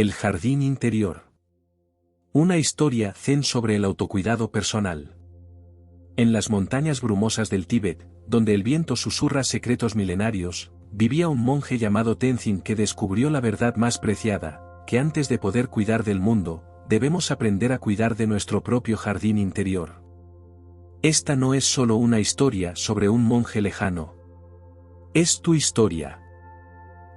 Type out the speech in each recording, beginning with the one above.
El jardín interior. Una historia zen sobre el autocuidado personal. En las montañas brumosas del Tíbet, donde el viento susurra secretos milenarios, vivía un monje llamado Tenzin que descubrió la verdad más preciada, que antes de poder cuidar del mundo, debemos aprender a cuidar de nuestro propio jardín interior. Esta no es solo una historia sobre un monje lejano. Es tu historia.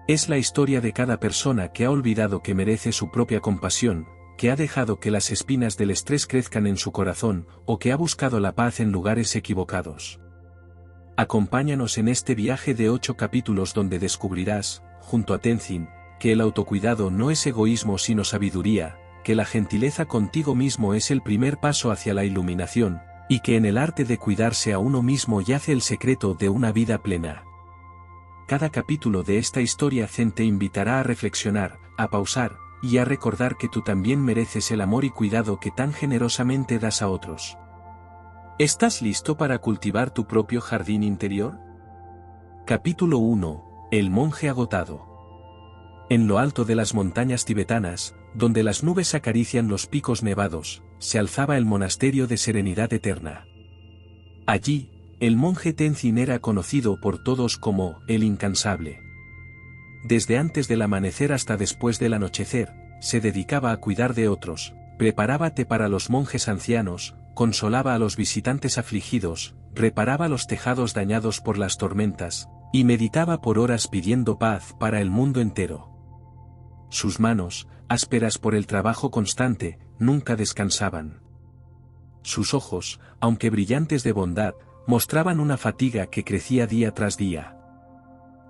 Es la historia de cada persona que ha olvidado que merece su propia compasión, que ha dejado que las espinas del estrés crezcan en su corazón, o que ha buscado la paz en lugares equivocados. Acompáñanos en este viaje de 8 capítulos donde descubrirás, junto a Tenzin, que el autocuidado no es egoísmo sino sabiduría, que la gentileza contigo mismo es el primer paso hacia la iluminación, y que en el arte de cuidarse a uno mismo yace el secreto de una vida plena. Cada capítulo de esta historia zen te invitará a reflexionar, a pausar, y a recordar que tú también mereces el amor y cuidado que tan generosamente das a otros. ¿Estás listo para cultivar tu propio jardín interior? Capítulo 1. El monje agotado. En lo alto de las montañas tibetanas, donde las nubes acarician los picos nevados, se alzaba el monasterio de Serenidad Eterna. Allí, el monje Tenzin era conocido por todos como el incansable. Desde antes del amanecer hasta después del anochecer, se dedicaba a cuidar de otros, preparaba té para los monjes ancianos, consolaba a los visitantes afligidos, reparaba los tejados dañados por las tormentas, y meditaba por horas pidiendo paz para el mundo entero. Sus manos, ásperas por el trabajo constante, nunca descansaban. Sus ojos, aunque brillantes de bondad, mostraban una fatiga que crecía día tras día.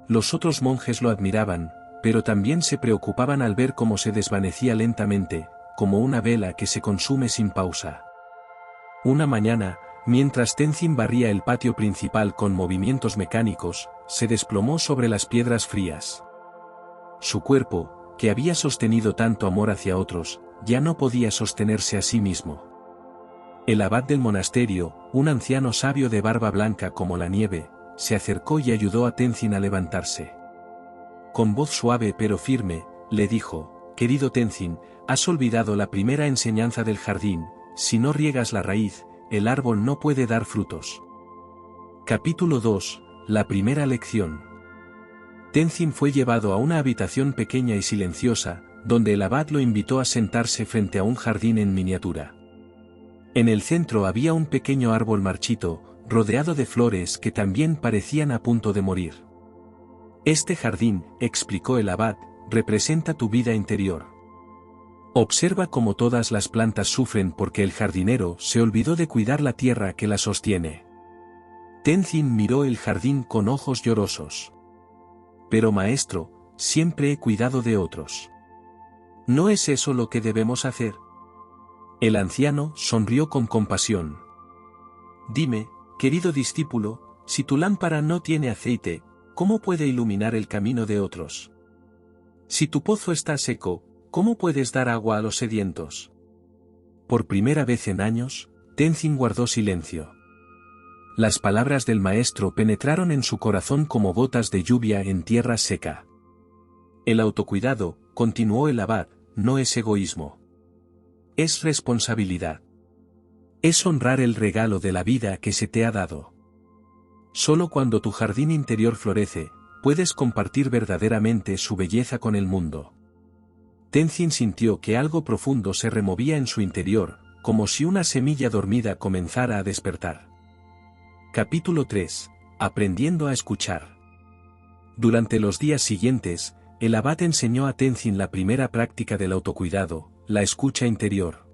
Los otros monjes lo admiraban, pero también se preocupaban al ver cómo se desvanecía lentamente, como una vela que se consume sin pausa. Una mañana, mientras Tenzin barría el patio principal con movimientos mecánicos, se desplomó sobre las piedras frías. Su cuerpo, que había sostenido tanto amor hacia otros, ya no podía sostenerse a sí mismo. El abad del monasterio, un anciano sabio de barba blanca como la nieve, se acercó y ayudó a Tenzin a levantarse. Con voz suave pero firme, le dijo: «Querido Tenzin, has olvidado la primera enseñanza del jardín, si no riegas la raíz, el árbol no puede dar frutos». Capítulo 2. La primera lección. Tenzin fue llevado a una habitación pequeña y silenciosa, donde el abad lo invitó a sentarse frente a un jardín en miniatura. En el centro había un pequeño árbol marchito, rodeado de flores que también parecían a punto de morir. «Este jardín», explicó el abad, «representa tu vida interior. Observa cómo todas las plantas sufren porque el jardinero se olvidó de cuidar la tierra que la sostiene». Tenzin miró el jardín con ojos llorosos. «Pero maestro, siempre he cuidado de otros. ¿No es eso lo que debemos hacer?». El anciano sonrió con compasión. «Dime, querido discípulo, si tu lámpara no tiene aceite, ¿cómo puede iluminar el camino de otros? Si tu pozo está seco, ¿cómo puedes dar agua a los sedientos?». Por primera vez en años, Tenzin guardó silencio. Las palabras del maestro penetraron en su corazón como gotas de lluvia en tierra seca. «El autocuidado», continuó el abad, «no es egoísmo. Es responsabilidad. Es honrar el regalo de la vida que se te ha dado. Solo cuando tu jardín interior florece, puedes compartir verdaderamente su belleza con el mundo». Tenzin sintió que algo profundo se removía en su interior, como si una semilla dormida comenzara a despertar. Capítulo 3. Aprendiendo a escuchar. Durante los días siguientes, el abad enseñó a Tenzin la primera práctica del autocuidado, la escucha interior.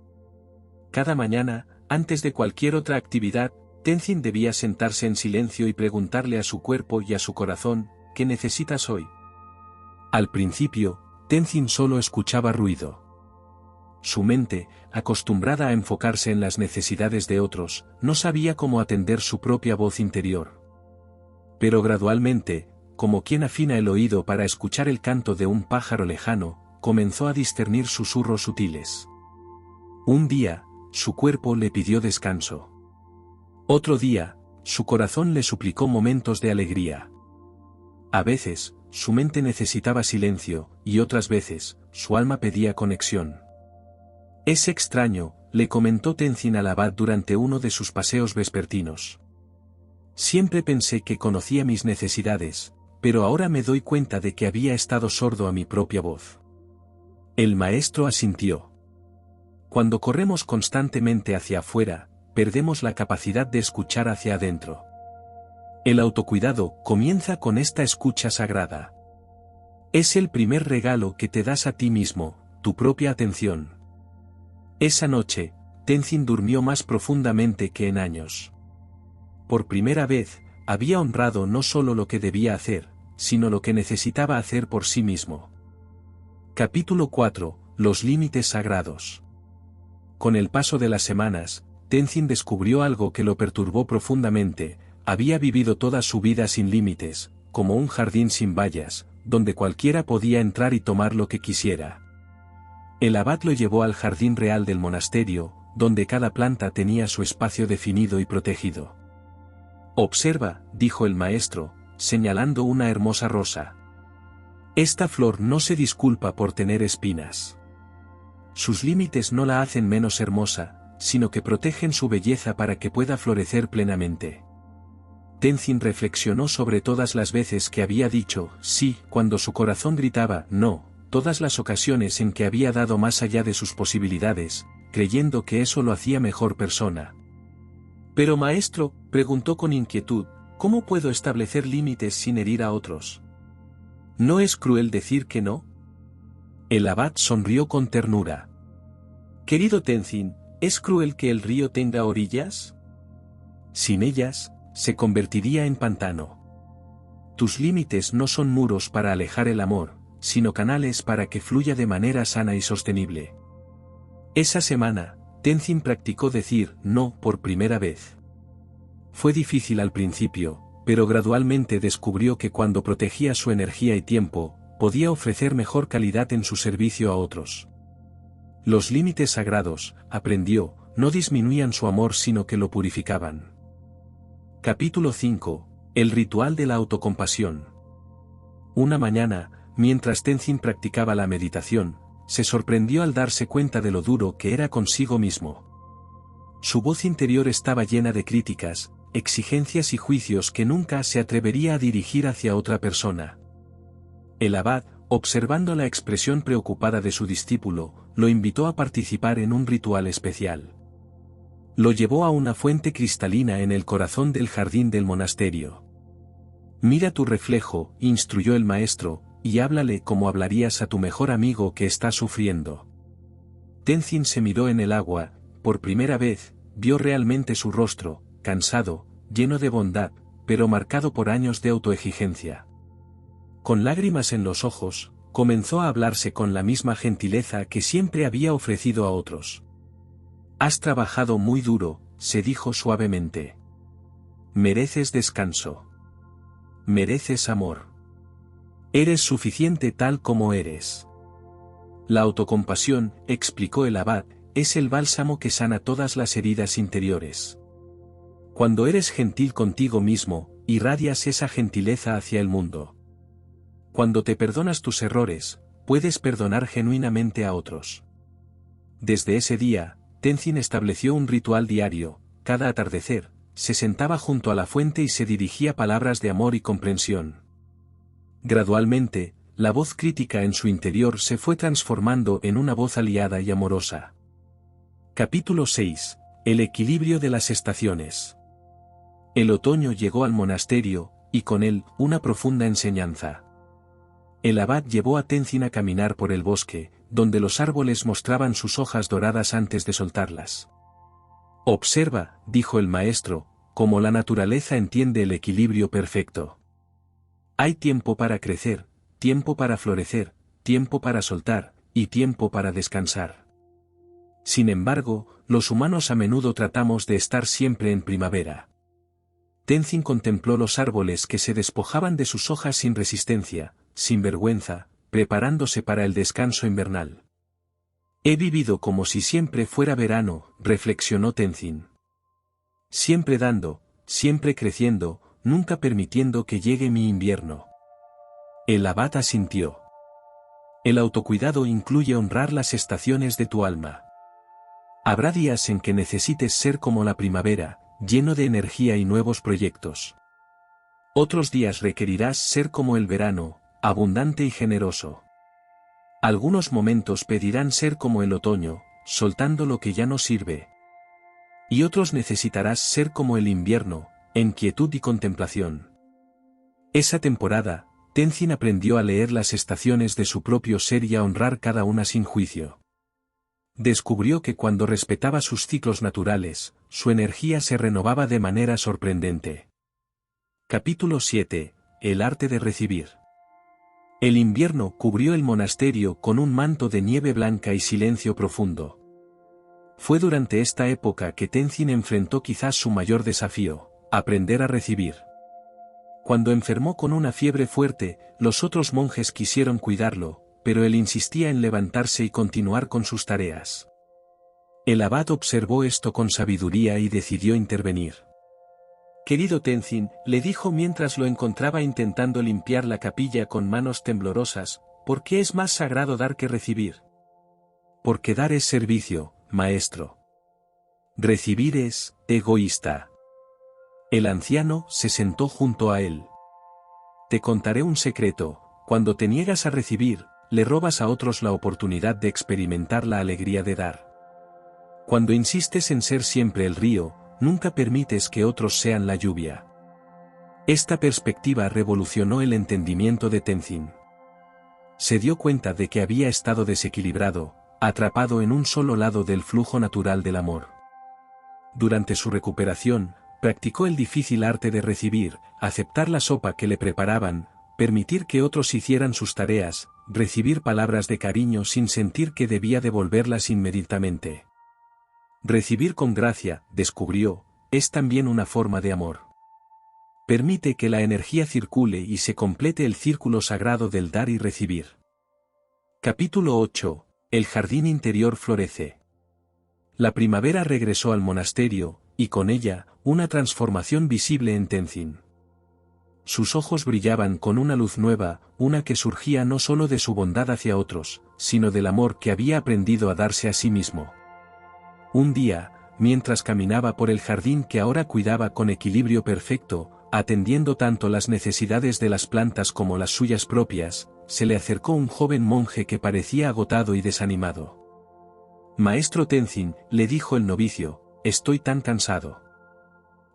Cada mañana, antes de cualquier otra actividad, Tenzin debía sentarse en silencio y preguntarle a su cuerpo y a su corazón: «¿Qué necesitas hoy?». Al principio, Tenzin solo escuchaba ruido. Su mente, acostumbrada a enfocarse en las necesidades de otros, no sabía cómo atender su propia voz interior. Pero gradualmente, como quien afina el oído para escuchar el canto de un pájaro lejano, comenzó a discernir susurros sutiles. Un día, su cuerpo le pidió descanso. Otro día, su corazón le suplicó momentos de alegría. A veces, su mente necesitaba silencio, y otras veces, su alma pedía conexión. Es extraño, le comentó Tenzin al abad durante uno de sus paseos vespertinos. Siempre pensé que conocía mis necesidades, pero ahora me doy cuenta de que había estado sordo a mi propia voz. El maestro asintió. Cuando corremos constantemente hacia afuera, perdemos la capacidad de escuchar hacia adentro. El autocuidado comienza con esta escucha sagrada. Es el primer regalo que te das a ti mismo, tu propia atención. Esa noche, Tenzin durmió más profundamente que en años. Por primera vez, había honrado no solo lo que debía hacer, sino lo que necesitaba hacer por sí mismo. Capítulo 4. Los límites sagrados. Con el paso de las semanas, Tenzin descubrió algo que lo perturbó profundamente. Había vivido toda su vida sin límites, como un jardín sin vallas, donde cualquiera podía entrar y tomar lo que quisiera. El abad lo llevó al jardín real del monasterio, donde cada planta tenía su espacio definido y protegido. «Observa», dijo el maestro, señalando una hermosa rosa. «Esta flor no se disculpa por tener espinas. Sus límites no la hacen menos hermosa, sino que protegen su belleza para que pueda florecer plenamente». Tenzin reflexionó sobre todas las veces que había dicho sí cuando su corazón gritaba no, todas las ocasiones en que había dado más allá de sus posibilidades, creyendo que eso lo hacía mejor persona. «Pero maestro», preguntó con inquietud, «¿cómo puedo establecer límites sin herir a otros? ¿No es cruel decir que no?» El abad sonrió con ternura. «Querido Tenzin, ¿es cruel que el río tenga orillas? Sin ellas, se convertiría en pantano. Tus límites no son muros para alejar el amor, sino canales para que fluya de manera sana y sostenible». Esa semana, Tenzin practicó decir no por primera vez. Fue difícil al principio, pero gradualmente descubrió que cuando protegía su energía y tiempo, podía ofrecer mejor calidad en su servicio a otros. Los límites sagrados, aprendió, no disminuían su amor sino que lo purificaban. Capítulo 5. El ritual de la autocompasión. Una mañana, mientras Tenzin practicaba la meditación, se sorprendió al darse cuenta de lo duro que era consigo mismo. Su voz interior estaba llena de críticas, exigencias y juicios que nunca se atrevería a dirigir hacia otra persona. El abad, observando la expresión preocupada de su discípulo, lo invitó a participar en un ritual especial. Lo llevó a una fuente cristalina en el corazón del jardín del monasterio. «Mira tu reflejo», instruyó el maestro, «y háblale como hablarías a tu mejor amigo que está sufriendo». Tenzin se miró en el agua, por primera vez, vio realmente su rostro, cansado, lleno de bondad, pero marcado por años de autoexigencia. Con lágrimas en los ojos, comenzó a hablarse con la misma gentileza que siempre había ofrecido a otros. «Has trabajado muy duro», se dijo suavemente. «Mereces descanso. Mereces amor. Eres suficiente tal como eres». La autocompasión, explicó el abad, es el bálsamo que sana todas las heridas interiores. Cuando eres gentil contigo mismo, irradias esa gentileza hacia el mundo. Cuando te perdonas tus errores, puedes perdonar genuinamente a otros. Desde ese día, Tenzin estableció un ritual diario. Cada atardecer, se sentaba junto a la fuente y se dirigía palabras de amor y comprensión. Gradualmente, la voz crítica en su interior se fue transformando en una voz aliada y amorosa. Capítulo 6. El equilibrio de las estaciones. El otoño llegó al monasterio, y con él, una profunda enseñanza. El abad llevó a Tenzin a caminar por el bosque, donde los árboles mostraban sus hojas doradas antes de soltarlas. «Observa», dijo el maestro, «cómo la naturaleza entiende el equilibrio perfecto. Hay tiempo para crecer, tiempo para florecer, tiempo para soltar, y tiempo para descansar. Sin embargo, los humanos a menudo tratamos de estar siempre en primavera». Tenzin contempló los árboles que se despojaban de sus hojas sin resistencia, sin vergüenza, preparándose para el descanso invernal. «He vivido como si siempre fuera verano», reflexionó Tenzin. «Siempre dando, siempre creciendo, nunca permitiendo que llegue mi invierno». El abad asintió. El autocuidado incluye honrar las estaciones de tu alma. Habrá días en que necesites ser como la primavera, lleno de energía y nuevos proyectos. Otros días requerirás ser como el verano, abundante y generoso. Algunos momentos pedirán ser como el otoño, soltando lo que ya no sirve. Y otros necesitarás ser como el invierno, en quietud y contemplación. Esa temporada, Tenzin aprendió a leer las estaciones de su propio ser y a honrar cada una sin juicio. Descubrió que cuando respetaba sus ciclos naturales, su energía se renovaba de manera sorprendente. Capítulo 7. El arte de recibir. El invierno cubrió el monasterio con un manto de nieve blanca y silencio profundo. Fue durante esta época que Tenzin enfrentó quizás su mayor desafío, aprender a recibir. Cuando enfermó con una fiebre fuerte, los otros monjes quisieron cuidarlo, pero él insistía en levantarse y continuar con sus tareas. El abad observó esto con sabiduría y decidió intervenir. «Querido Tenzin», le dijo mientras lo encontraba intentando limpiar la capilla con manos temblorosas, «¿por qué es más sagrado dar que recibir?» «Porque dar es servicio, maestro. Recibir es egoísta». El anciano se sentó junto a él. «Te contaré un secreto, cuando te niegas a recibir, le robas a otros la oportunidad de experimentar la alegría de dar. Cuando insistes en ser siempre el río, nunca permites que otros sean la lluvia». Esta perspectiva revolucionó el entendimiento de Tenzin. Se dio cuenta de que había estado desequilibrado, atrapado en un solo lado del flujo natural del amor. Durante su recuperación, practicó el difícil arte de recibir, aceptar la sopa que le preparaban, permitir que otros hicieran sus tareas, recibir palabras de cariño sin sentir que debía devolverlas inmediatamente. Recibir con gracia, descubrió, es también una forma de amor. Permite que la energía circule y se complete el círculo sagrado del dar y recibir. Capítulo 8. El jardín interior florece. La primavera regresó al monasterio, y con ella, una transformación visible en Tenzin. Sus ojos brillaban con una luz nueva, una que surgía no solo de su bondad hacia otros, sino del amor que había aprendido a darse a sí mismo. Un día, mientras caminaba por el jardín que ahora cuidaba con equilibrio perfecto, atendiendo tanto las necesidades de las plantas como las suyas propias, se le acercó un joven monje que parecía agotado y desanimado. «Maestro Tenzin», le dijo el novicio, «estoy tan cansado.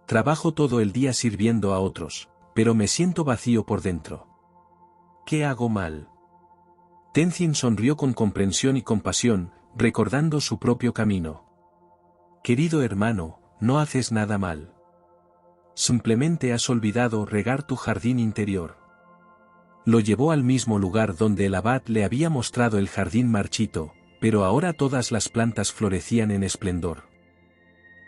Trabajo todo el día sirviendo a otros, pero me siento vacío por dentro. ¿Qué hago mal?» Tenzin sonrió con comprensión y compasión, recordando su propio camino. «Querido hermano, no haces nada mal. Simplemente has olvidado regar tu jardín interior». Lo llevó al mismo lugar donde el abad le había mostrado el jardín marchito, pero ahora todas las plantas florecían en esplendor.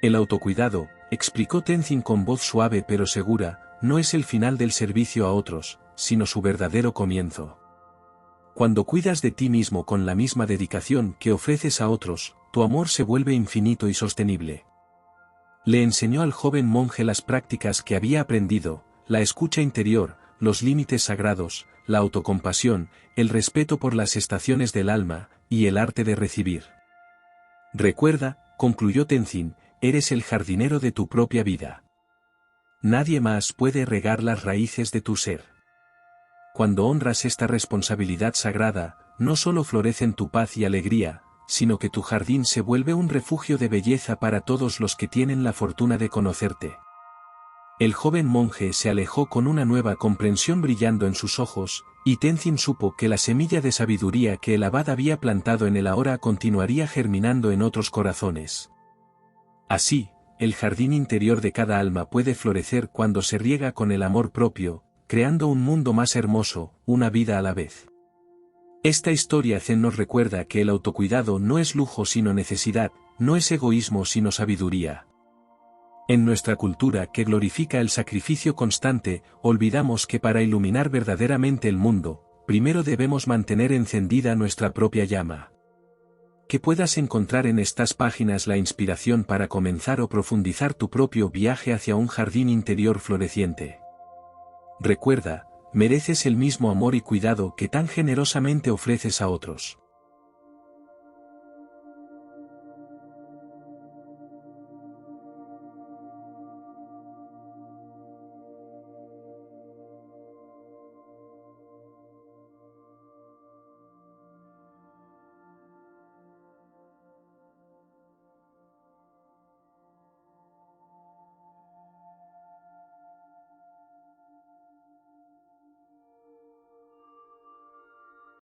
«El autocuidado», explicó Tenzin con voz suave pero segura, «no es el final del servicio a otros, sino su verdadero comienzo. Cuando cuidas de ti mismo con la misma dedicación que ofreces a otros, tu amor se vuelve infinito y sostenible». Le enseñó al joven monje las prácticas que había aprendido, la escucha interior, los límites sagrados, la autocompasión, el respeto por las estaciones del alma, y el arte de recibir. «Recuerda», concluyó Tenzin, «eres el jardinero de tu propia vida. Nadie más puede regar las raíces de tu ser. Cuando honras esta responsabilidad sagrada, no solo florecen tu paz y alegría, sino que tu jardín se vuelve un refugio de belleza para todos los que tienen la fortuna de conocerte». El joven monje se alejó con una nueva comprensión brillando en sus ojos, y Tenzin supo que la semilla de sabiduría que el abad había plantado en él ahora continuaría germinando en otros corazones. Así, el jardín interior de cada alma puede florecer cuando se riega con el amor propio, creando un mundo más hermoso, una vida a la vez. Esta historia zen nos recuerda que el autocuidado no es lujo sino necesidad, no es egoísmo sino sabiduría. En nuestra cultura que glorifica el sacrificio constante, olvidamos que para iluminar verdaderamente el mundo, primero debemos mantener encendida nuestra propia llama. Que puedas encontrar en estas páginas la inspiración para comenzar o profundizar tu propio viaje hacia un jardín interior floreciente. Recuerda, mereces el mismo amor y cuidado que tan generosamente ofreces a otros.